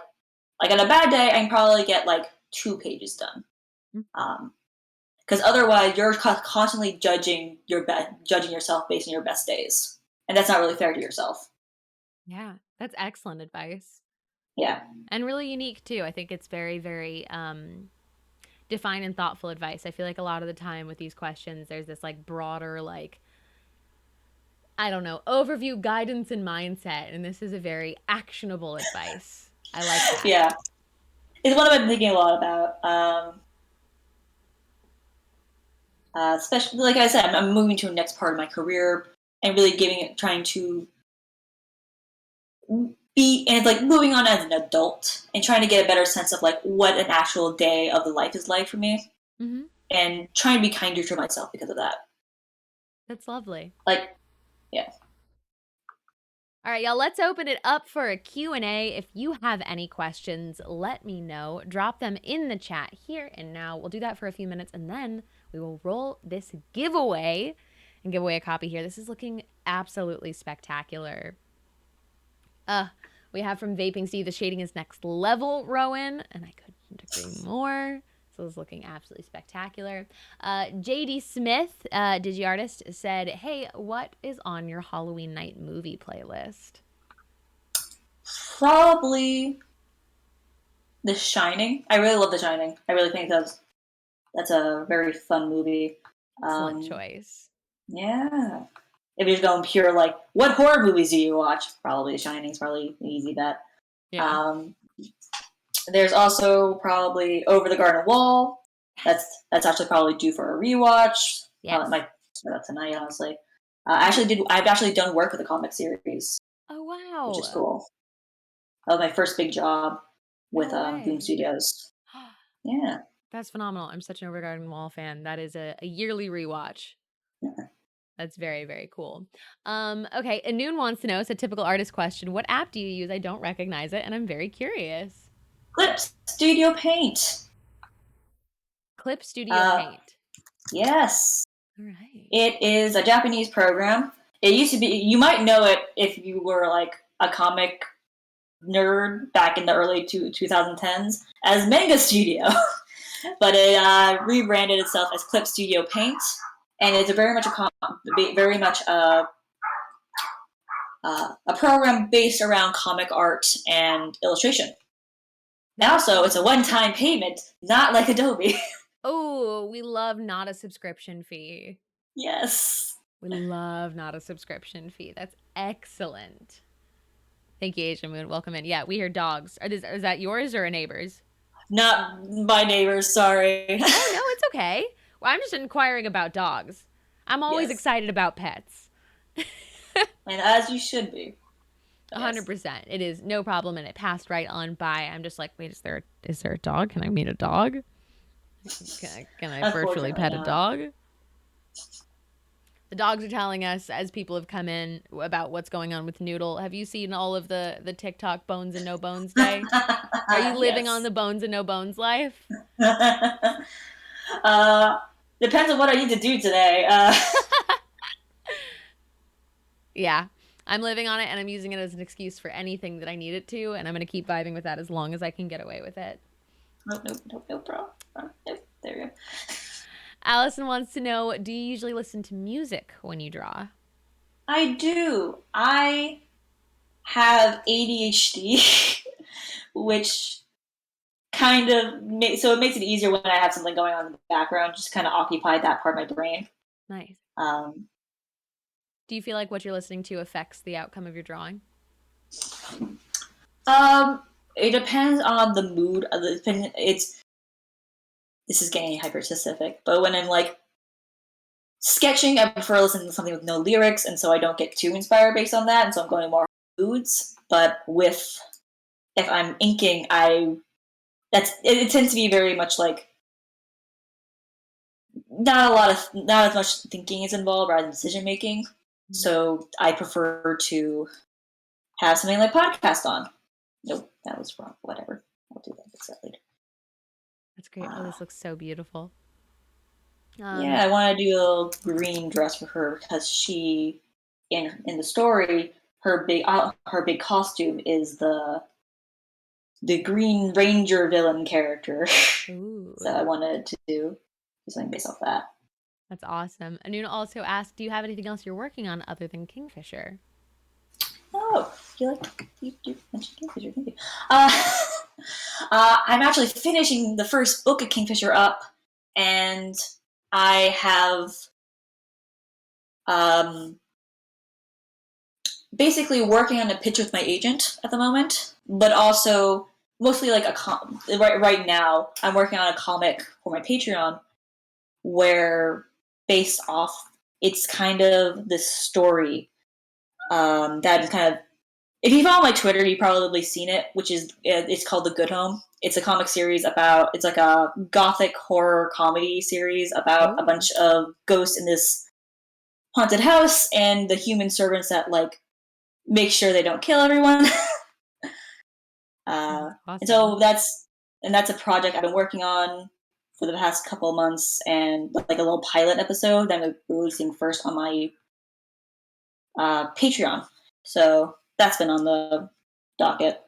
on a bad day, I can probably get like 2 pages done. Because otherwise, you're constantly judging yourself based on your best days, and that's not really fair to yourself. Yeah, that's excellent advice. Yeah, and really unique too. I think it's very, very defined and thoughtful advice. I feel like a lot of the time with these questions, there's this like broader, like, I don't know, overview, guidance, and mindset, and this is a very actionable advice. I like that. Yeah, it's what I've been thinking a lot about. Especially, like I said, I'm moving to the next part of my career and really trying to be, and it's like moving on as an adult and trying to get a better sense of like what an actual day of the life is like for me, and trying to be kinder to myself because of that. That's lovely. Like, yeah. All right, y'all, let's open it up for a Q&A. If you have any questions, let me know. Drop them in the chat here and now. We'll do that for a few minutes, and then we will roll this giveaway and give away a copy here. This is looking absolutely spectacular. We have from Vaping Steve, the shading is next level, Rowan, and I couldn't agree more. So it's looking absolutely spectacular. JD Smith, DigiArtist, said, hey, what is on your Halloween night movie playlist? Probably The Shining. I really love The Shining. I really think that's a very fun movie. Excellent choice. Yeah. If you're going pure, like, what horror movies do you watch? Probably The Shining is probably an easy bet. Yeah. There's also probably Over the Garden Wall. That's actually probably due for a rewatch. Yes. Might start that tonight, honestly. I've actually done work with a comic series. Oh, wow. Which is cool. That was my first big job with Boom Studios. Yeah. That's phenomenal. I'm such an Over the Garden Wall fan. That is a yearly rewatch. Yeah. That's very, very cool. Okay, Ennun wants to know, it's a typical artist question, what app do you use? I don't recognize it, and I'm very curious. Clip Studio Paint. Clip Studio Paint. Yes. All right. It is a Japanese program. It used to be, you might know it if you were like a comic nerd back in the early 2010s as Manga Studio. But it rebranded itself as Clip Studio Paint. And it's very much a program based around comic art and illustration. Now, so it's a one-time payment, not like Adobe. Oh, we love not a subscription fee. Yes. We love not a subscription fee. That's excellent. Thank you, Asian Moon. Welcome in. Yeah, we hear dogs. Is that yours or a neighbor's? Not my neighbor's, sorry. Oh, no, it's okay. Well, I'm just inquiring about dogs. I'm always excited about pets. And as you should be. 100%. It is no problem, and it passed right on by. I'm just like, wait, is there a dog? Can I meet a dog? Can I virtually pet a dog? The dogs are telling us, as people have come in, about what's going on with Noodle. Have you seen all of the TikTok Bones and No Bones Day? Are you living on the Bones and No Bones life? Depends on what I need to do today. Yeah, I'm living on it, and I'm using it as an excuse for anything that I need it to, and I'm going to keep vibing with that as long as I can get away with it. No problem. Nope, there you go. Allison wants to know, do you usually listen to music when you draw? I do. I have ADHD, which kind of so it makes it easier when I have something going on in the background, just kind of occupy that part of my brain. Nice. Do you feel like what you're listening to affects the outcome of your drawing? It depends on the mood. This is getting hyper specific, but when I'm like sketching, I prefer listening to something with no lyrics, and so I don't get too inspired based on that, and so I'm going more moods. But if I'm inking, it tends to be very much like not as much thinking is involved rather than decision making. So I prefer to have something like podcast on. Nope, that was wrong. Whatever. I'll do that later. That's great. Oh, this looks so beautiful. Yeah, I want to do a little green dress for her because she, in the story, her big costume is the Green Ranger villain character. Ooh, So I wanted to do something based off that. that's awesome. Ennun also asked, do you have anything else you're working on other than Kingfisher? Oh, you mentioned Kingfisher, thank you. I'm actually finishing the first book of Kingfisher up, and I have basically working on a pitch with my agent at the moment, but also mostly like right now I'm working on a comic for my Patreon where based off it's kind of this story that kind of if you follow my Twitter you've probably seen it, which is it's called The Good Home. It's a comic series about it's like a gothic horror comedy series about a bunch of ghosts in this haunted house and the human servants that like make sure they don't kill everyone. Awesome. And so that's a project I've been working on for the past couple of months, and like a little pilot episode that I'm releasing first on my Patreon. So that's been on the docket.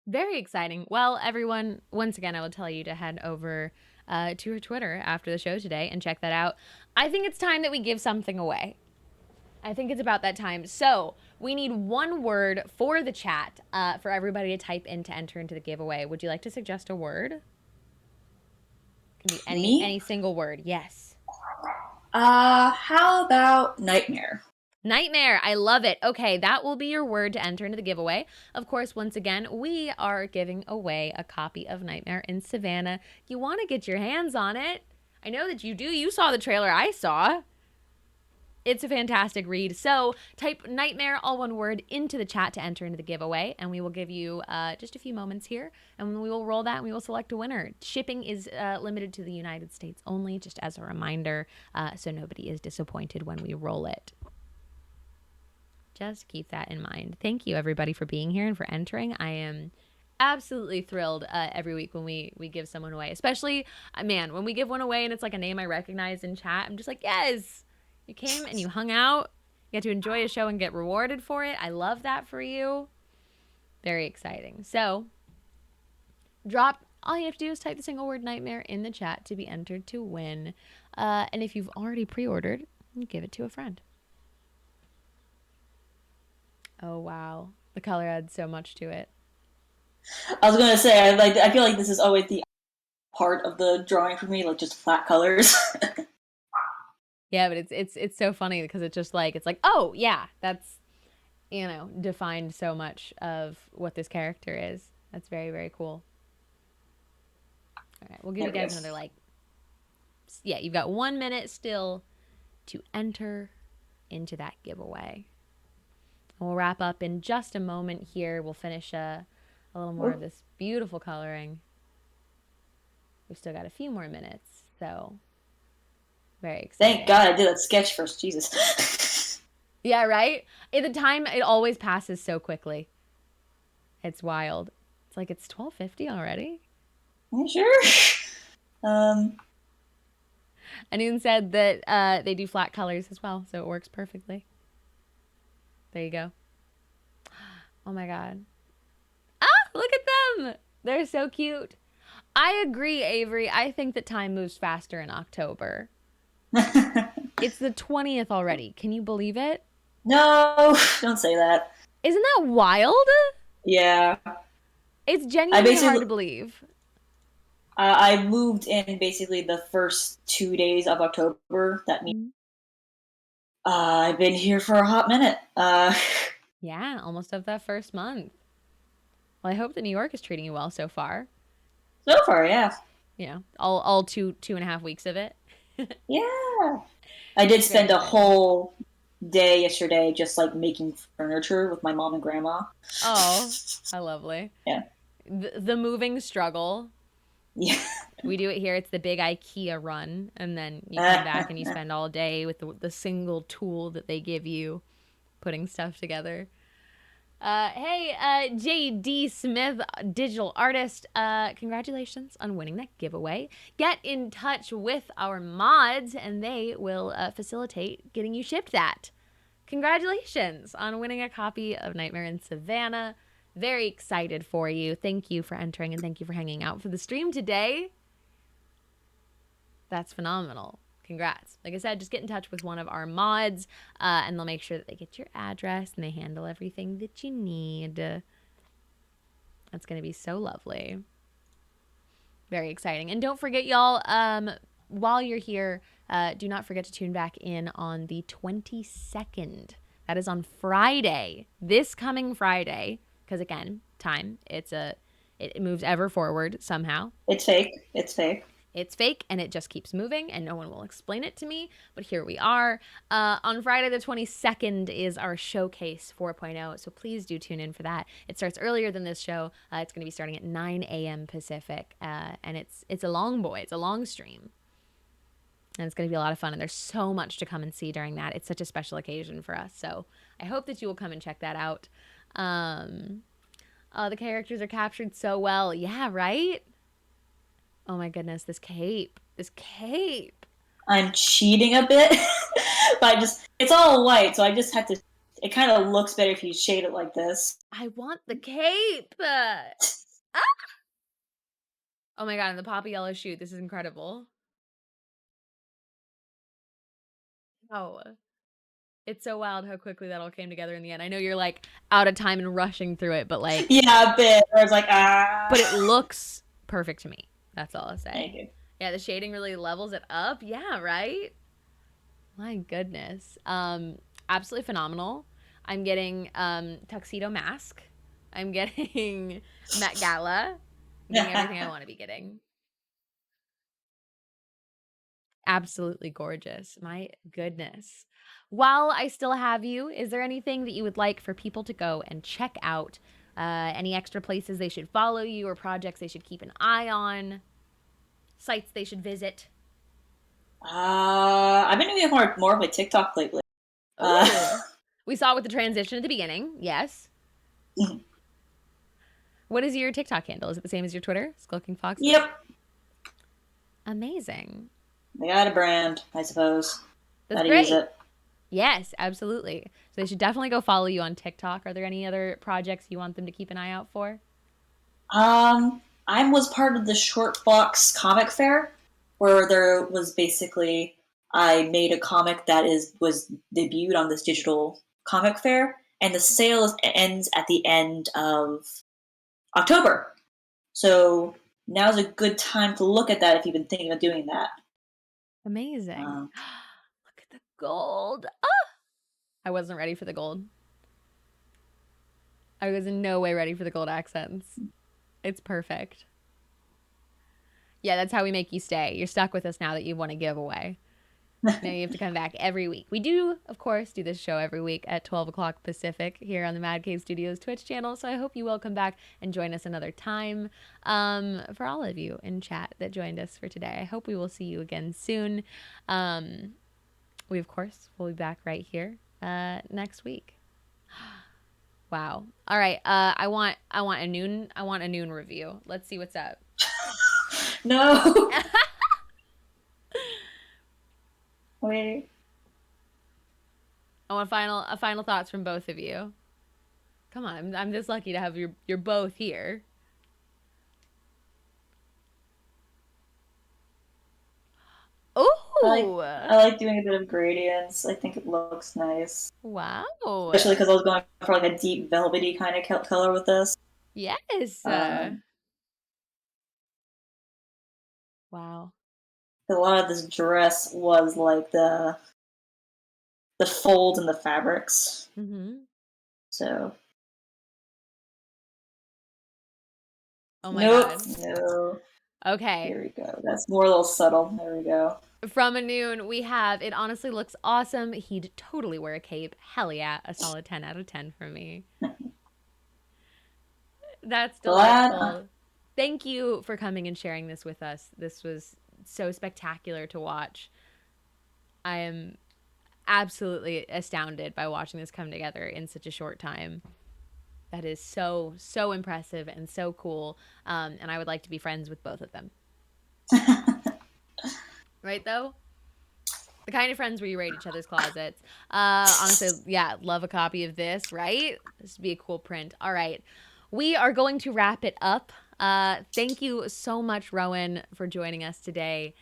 Very exciting. Well, everyone, once again, I will tell you to head over to her Twitter after the show today and check that out. I think it's time that we give something away. I think it's about that time. So we need one word for the chat for everybody to type in to enter into the giveaway. Would you like to suggest a word? It can be any single word. Yes. How about nightmare? Nightmare. I love it. Okay, that will be your word to enter into the giveaway. Of course, once again, we are giving away a copy of Nightmare in Savannah. You want to get your hands on it. I know that you do. You saw the trailer I saw. It's a fantastic read. So type Nightmare, all one word, into the chat to enter into the giveaway, and we will give you just a few moments here, and we will roll that, and we will select a winner. Shipping is limited to the United States only, just as a reminder, so nobody is disappointed when we roll it. Just keep that in mind. Thank you, everybody, for being here and for entering. I am absolutely thrilled every week when we give someone away, especially, man, when we give one away and it's like a name I recognize in chat. I'm just like, yes, you came and you hung out. You got to enjoy a show and get rewarded for it. I love that for you. Very exciting. So all you have to do is type the single word nightmare in the chat to be entered to win. And if you've already pre-ordered, give it to a friend. Oh, wow. The color adds so much to it. I was gonna say, I feel like this is always the part of the drawing for me, like just flat colors. Yeah, but it's so funny because it's just like it's like, oh yeah, that's defined so much of what this character is. That's very, very cool. All right, we'll give you guys another you've got 1 minute still to enter into that giveaway. And we'll wrap up in just a moment here. We'll finish a little more of this beautiful coloring. We've still got a few more minutes, so very exciting. Thank God I did that sketch first, Jesus. Yeah, right? At the time, it always passes so quickly. It's wild. It's like it's 12:50 already. Are you sure? Ennun said that they do flat colors as well, so it works perfectly. There you go. Oh my God. Ah, look at them. They're so cute. I agree, Avery. I think that time moves faster in October. It's the 20th already. Can you believe it? No, don't say that. Isn't that wild? Yeah. It's genuinely hard to believe. I moved in basically the first 2 days of October. That means I've been here for a hot minute. Yeah, almost of that first month. Well, I hope that New York is treating you well so far. So far, yeah. Yeah, all two and a half weeks of it. Yeah. I did spend a whole day yesterday just like making furniture with my mom and grandma. Oh, how lovely. Yeah. The moving struggle. Yeah. We do it here. It's the big IKEA run. And then you come back and you spend all day with the single tool that they give you. putting stuff together. Hey, JD Smith, digital artist, congratulations on winning that giveaway. Get in touch with our mods and they will facilitate getting you shipped that. Congratulations on winning a copy of Nightmare in Savannah. Very excited for you. Thank you for entering and thank you for hanging out for the stream today. That's phenomenal. Congrats. Like I said, just get in touch with one of our mods and they'll make sure that they get your address and they handle everything that you need. That's going to be so lovely. Very exciting. And don't forget, y'all, while you're here, do not forget to tune back in on the 22nd. That is on Friday, this coming Friday. Because again, time, it moves ever forward somehow. It's fake. It's fake. It's fake and it just keeps moving and no one will explain it to me, but here we are. On Friday the 22nd is our Showcase 4.0, so please do tune in for that. It starts earlier than this show. It's going to be starting at 9 a.m. Pacific, and it's a long boy. It's a long stream. And it's going to be a lot of fun, and there's so much to come and see during that. It's such a special occasion for us, so I hope that you will come and check that out. The characters are captured so well. Yeah, right? Oh my goodness, this cape. I'm cheating a bit, but it's all white, so I just have to, it kind of looks better if you shade it like this. I want the cape. Oh my god, and the poppy yellow shoot. This is incredible. Oh, it's so wild how quickly that all came together in the end. I know you're like out of time and rushing through it, but like. Yeah, a bit. Where it's like, But it looks perfect to me. That's all I'll say. Thank you. Yeah, the shading really levels it up. Yeah, right? My goodness. Absolutely phenomenal. I'm getting tuxedo mask. I'm getting Met Gala. I'm getting everything I want to be getting. Absolutely gorgeous. My goodness. While I still have you, is there anything that you would like for people to go and check out? Any extra places they should follow you or projects they should keep an eye on? Sites they should visit? I've been doing more of a TikTok lately. We saw it with the transition at the beginning. Yes. What is your TikTok handle? Is it the same as your Twitter? Skulking Fox? Yep. Amazing. They got a brand, I suppose. That's Gotta great. use it. Yes, absolutely. So they should definitely go follow you on TikTok. Are there any other projects you want them to keep an eye out for? I was part of the Short Box comic fair, where there was basically, I made a comic that was debuted on this digital comic fair, and the sale ends at the end of October. So now's a good time to look at that if you've been thinking of doing that. Amazing. Look at the gold. Ah! I wasn't ready for the gold. I was in no way ready for the gold accents. It's perfect. Yeah, that's how we make you stay. You're stuck with us now that you want to give away. Now you have to come back every week. We do, of course, do this show every week at 12 o'clock Pacific here on the Mad Cave Studios Twitch channel. So I hope you will come back and join us another time. For all of you in chat that joined us for today, I hope we will see you again soon. We, of course, will be back right here next week. Wow. All right. I want a noon review. Let's see what's up. No. Wait. I want final thoughts from both of you. Come on, I'm just lucky to have you're both here. Oh, I like doing a bit of gradients. I think it looks nice. Wow. Especially because I was going for like a deep velvety kind of color with this. Yes. Wow. A lot of this dress was like the folds and the fabrics. Mm-hmm. So. Oh my god. No. Okay. Here we go. That's more a little subtle. There we go. From Ennun, we have, it honestly looks awesome. He'd totally wear a cape. Hell yeah. A solid 10 out of 10 for me. That's delightful. Thank you for coming and sharing this with us. This was so spectacular to watch. I am absolutely astounded by watching this come together in such a short time. That is so impressive and so cool. And I would like to be friends with both of them. Right, though? The kind of friends where you raid each other's closets. Honestly, yeah, love a copy of this, right? This would be a cool print. All right. We are going to wrap it up. Thank you so much, Rowan, for joining us today.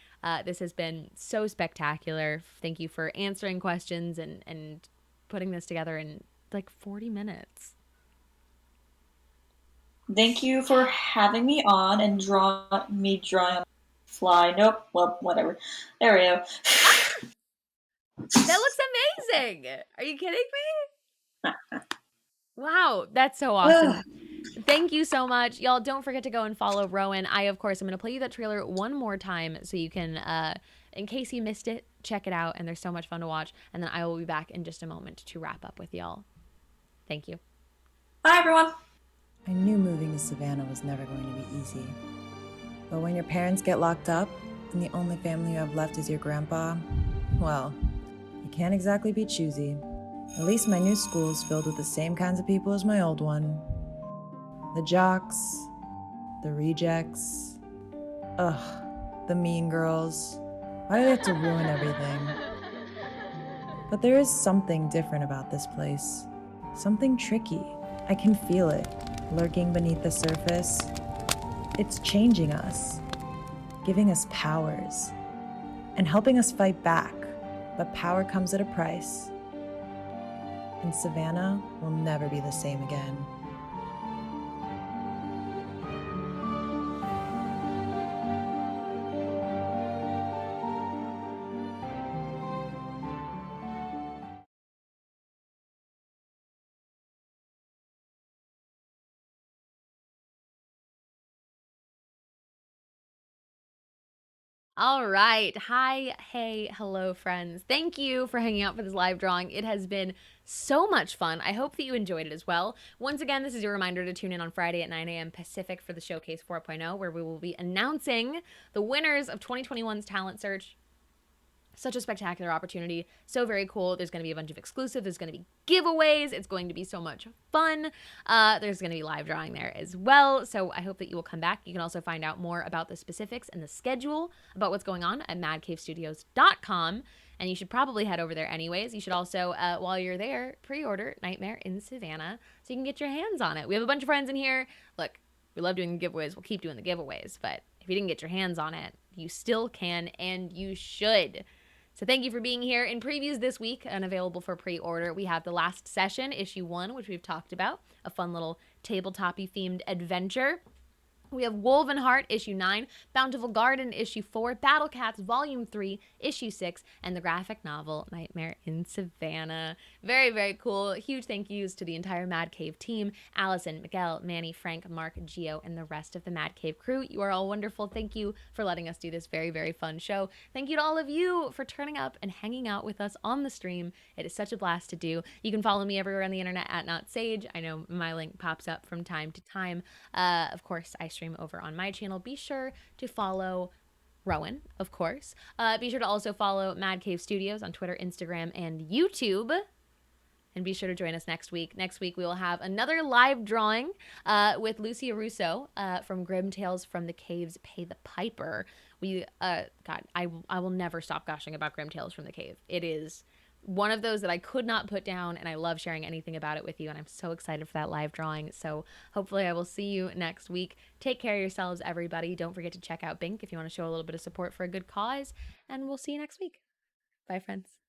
This has been so spectacular. Thank you for answering questions and putting this together in like 40 minutes. Thank you for having me on and drawing on the fly. Nope. Well, whatever. There we go. That looks amazing. Are you kidding me? Wow, that's so awesome. Thank you so much. Y'all, don't forget to go and follow Rowan. I, of course, am going to play you that trailer one more time so you can, in case you missed it, check it out. And there's so much fun to watch. And then I will be back in just a moment to wrap up with y'all. Thank you. Bye, everyone. I knew moving to Savannah was never going to be easy. But when your parents get locked up and the only family you have left is your grandpa, well, you can't exactly be choosy. At least my new school is filled with the same kinds of people as my old one. The jocks, the rejects, the mean girls. Why do they have to ruin everything? But there is something different about this place. Something tricky. I can feel it, lurking beneath the surface. It's changing us, giving us powers, and helping us fight back. But power comes at a price. And Savannah will never be the same again. All right. Hi, hey, hello, friends. Thank you for hanging out for this live drawing. It has been so much fun. I hope that you enjoyed it as well. Once again, this is your reminder to tune in on Friday at 9 a.m. Pacific for the Showcase 4.0, where we will be announcing the winners of 2021's Talent Search. Such a spectacular opportunity. So very cool. There's going to be a bunch of exclusive. There's going to be giveaways. It's going to be so much fun. There's going to be live drawing there as well. So I hope that you will come back. You can also find out more about the specifics and the schedule about what's going on at madcavestudios.com. And you should probably head over there anyways. You should also, while you're there, pre-order Nightmare in Savannah so you can get your hands on it. We have a bunch of friends in here. Look, we love doing the giveaways. We'll keep doing the giveaways. But if you didn't get your hands on it, you still can and you should. So thank you for being here. In previews this week and available for pre-order, we have The Last Session, issue 1, which we've talked about, a fun little tabletop-y themed adventure. We have Woven Heart, issue 9, Bountiful Garden, issue 4, Battle Cats, volume 3, issue 6, and the graphic novel Nightmare in Savannah. Very, very cool. Huge thank yous to the entire Mad Cave team, Allison, Miguel, Manny, Frank, Mark, Gio, and the rest of the Mad Cave crew. You are all wonderful. Thank you for letting us do this very, very fun show. Thank you to all of you for turning up and hanging out with us on the stream. It is such a blast to do. You can follow me everywhere on the internet at NotSage. I know my link pops up from time to time. Of course, I stream over on my channel. Be sure to follow Rowan, of course. Be sure to also follow Mad Cave Studios on Twitter, Instagram, and YouTube. And be sure to join us next week. Next week, we will have another live drawing with Lucia Russo from Grim Tales from the Cave's Pay the Piper. I will never stop gushing about Grim Tales from the Cave. It is one of those that I could not put down, and I love sharing anything about it with you, and I'm so excited for that live drawing. So hopefully I will see you next week. Take care of yourselves, everybody. Don't forget to check out Bink if you want to show a little bit of support for a good cause, and we'll see you next week. Bye, friends.